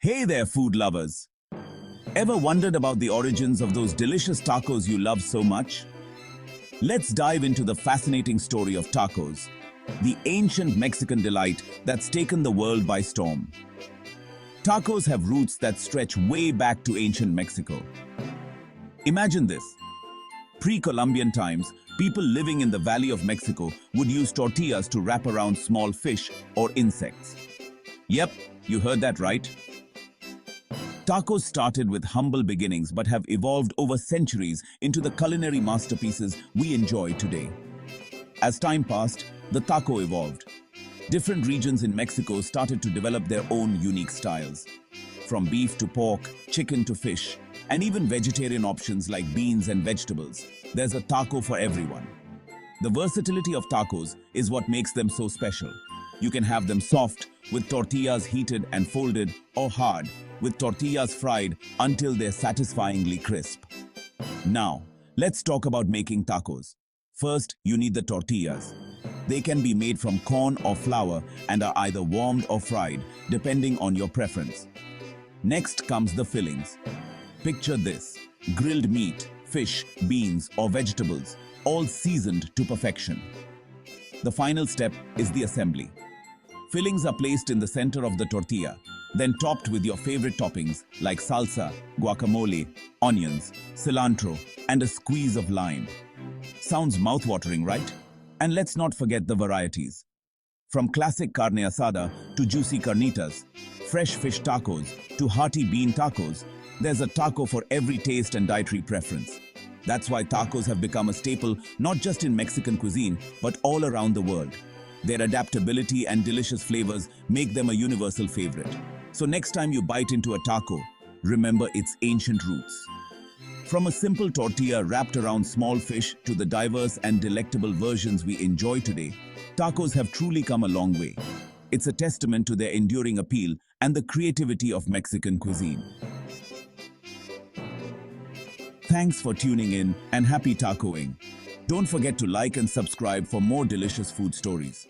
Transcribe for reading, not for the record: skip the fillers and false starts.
Hey there, food lovers! Ever wondered about the origins of those delicious tacos you love so much? Let's dive into the fascinating story of tacos, the ancient Mexican delight that's taken the world by storm. Tacos have roots that stretch way back to ancient Mexico. Imagine this. Pre-Columbian times, people living in the Valley of Mexico would use tortillas to wrap around small fish or insects. Yep, you heard that right. Tacos started with humble beginnings but have evolved over centuries into the culinary masterpieces we enjoy today. As time passed, the taco evolved. Different regions in Mexico started to develop their own unique styles. From beef to pork, chicken to fish, and even vegetarian options like beans and vegetables, there's a taco for everyone. The versatility of tacos is what makes them so special. You can have them soft, with tortillas heated and folded, or hard, with tortillas fried until they're satisfyingly crisp. Now, let's talk about making tacos. First, you need the tortillas. They can be made from corn or flour and are either warmed or fried, depending on your preference. Next comes the fillings. Picture this: grilled meat, fish, beans, or vegetables, all seasoned to perfection. The final step is the assembly. Fillings are placed in the center of the tortilla, then topped with your favorite toppings like salsa, guacamole, onions, cilantro, and a squeeze of lime. Sounds mouth-watering, right? And let's not forget the varieties. From classic carne asada to juicy carnitas, fresh fish tacos to hearty bean tacos, there's a taco for every taste and dietary preference. That's why tacos have become a staple not just in Mexican cuisine, but all around the world. Their adaptability and delicious flavors make them a universal favorite. So next time you bite into a taco, remember its ancient roots. From a simple tortilla wrapped around small fish to the diverse and delectable versions we enjoy today, tacos have truly come a long way. It's a testament to their enduring appeal and the creativity of Mexican cuisine. Thanks for tuning in and happy tacoing. Don't forget to like and subscribe for more delicious food stories.